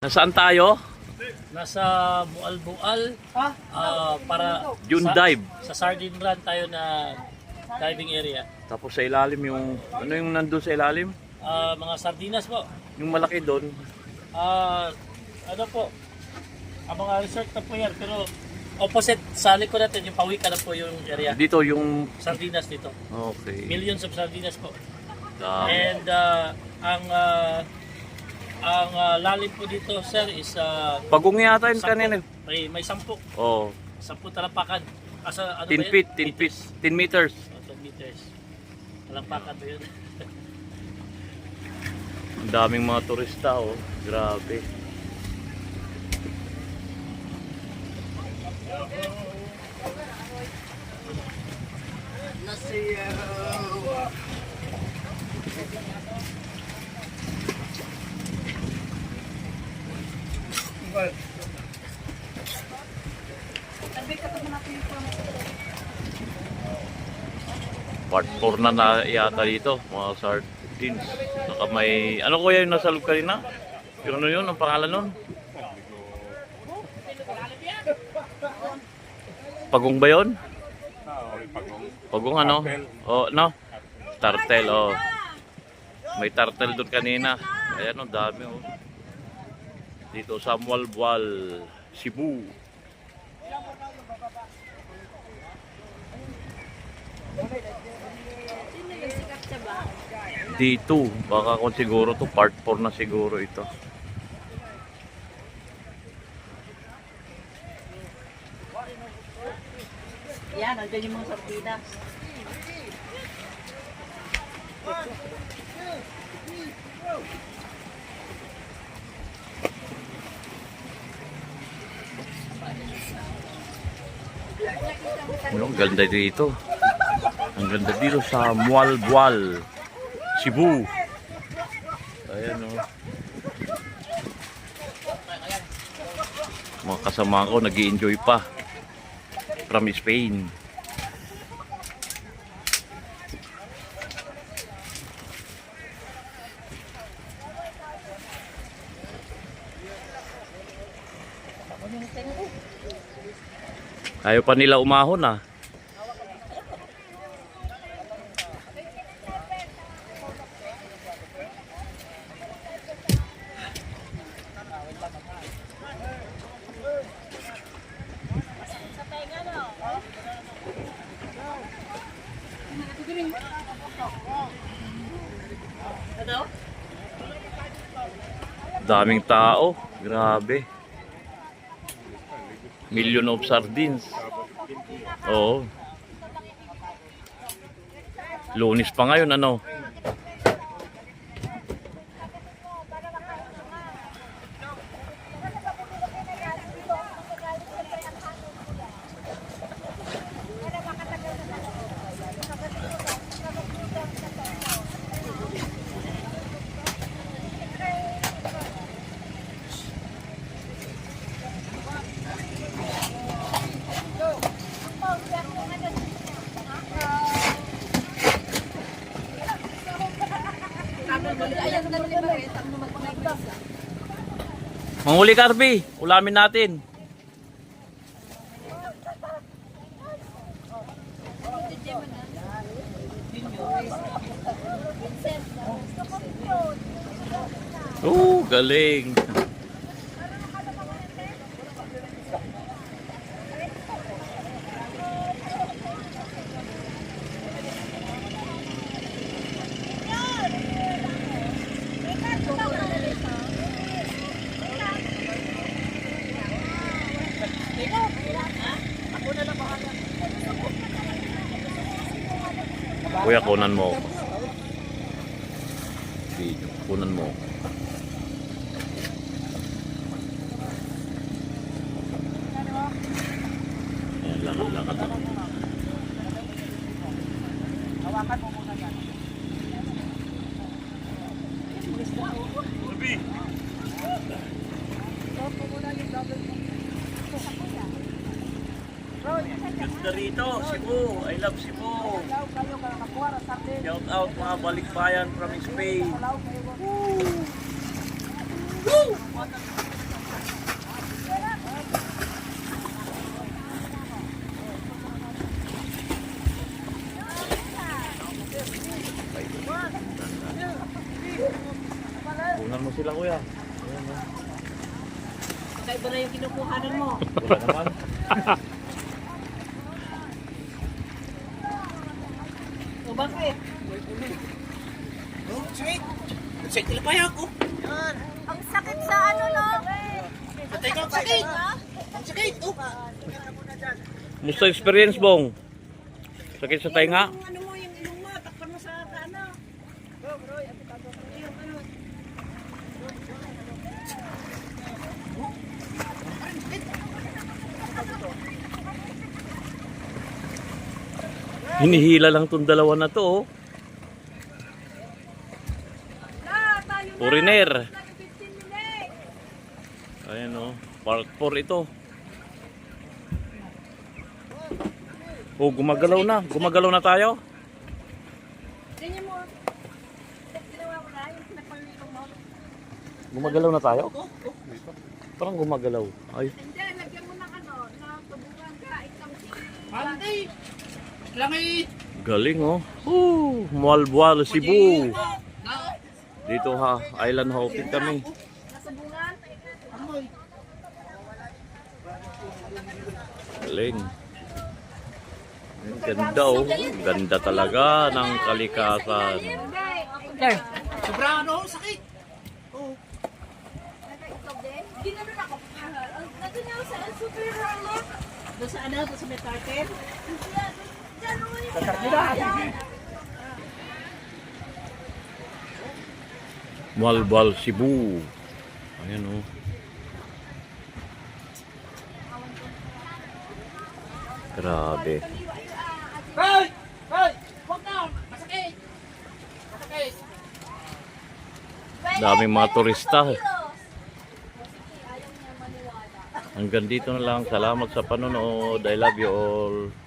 Nasaan tayo? Nasa Bual-Bual para June dive. sa Sardine Run tayo na diving area. Tapos sa ilalim yung, ano yung nandun sa ilalim? Mga sardinas po. Yung malaki doon. Ano po? Ang mga resort na po yan. Pero opposite sa likod natin, yung Pawikan na po yung area. Dito yung, Sardinas dito. okay. Millions of sardinas po. Dami. And ang lalim po dito, sir, is Pagong yata yun kanina. may 10. Oh, 10 talampakan. Asa, ano 10 ba yun? feet, 10 feet, 10 meters. 10 meters. Talampakan ba yun? Ang daming mga turista, oh. Grabe. Part 4 na yata dito, mga sardines. Saka may, ano kuya yung nasa loob kanina? Yung ano yun, ang pangalan nun? Pagong ba yun? Pagong ano? Oh, no? Tartel, oh. May tartel doon kanina. Ayan, ang dami, oh. Dito sa Bual-Bual, Cebu. Dito, baka kung siguro to part 4 na siguro ito. Yan, andyan yung mga sardinas. Ang ganda dito. Ang ganda dito sa Bual-Bual, Cebu. Ayan, oh. Mga kasama ko nag-i-enjoy pa from Spain. Ayaw pa nila umahon, ah. Daming tao, grabe. Million of sardines. Oo. Lunes pa ngayon, ano? Manghuli ka, Arby. Ulamin natin. Galing. Kuya, kunan mo ako. Video, kunan mo ako. Ayan, lakad-lakad ako. Hawakan mo muna yan. Urbi! Stop mo muna yung double mo. Ganda rito, Cebu. I love Cebu. Ilaw kayo kakakuha ng sardin. Shout out mga balikbayan from Spain. Ilaw kayo. Woo! sila kuya. Kakaiba na yung kinukuhanan mo. Wala naman. O bakit? Sweet! Sweet, tilapay ako. Ang sakit sa ano, no? Patay ka, ang sakit! Ang sakit! Oh. Musta experience, Bong? Sakit sa tainga? Yung ano mo, yung ilong mo, takpan mo sa ano. Hinihila lang tong dalawa na to, oh. Foreigner. Ayan, oh. Part 4 ito. Oh, gumagalaw na. Gumagalaw na tayo. Ganyan mo. Ginawa mo na, yung pinagpalilong mo. Gumagalaw na tayo? Parang gumagalaw. Ay, Hindi, lagyan mo ng ano, ng tubungan ka, itang Pantay! Langit! galing, oh. Mualbual, Cebu. Dito ha, island hopping kami. nasabungan. Galing. Ang ganda, oh. Ganda talaga ng kalikasan. Sobra ano, sakit! Ginanon ako. Nandun ako sa super roller. Doon sa ano, doon sa may target. Diyan mo yung Mualbual, Cebu. Ayan, oh. Grabe. Hoy! Hoy! Huwag na! Masakit! Masakit! Daming mga turista. Hanggang dito na lang. Salamat sa panonood. I love you all.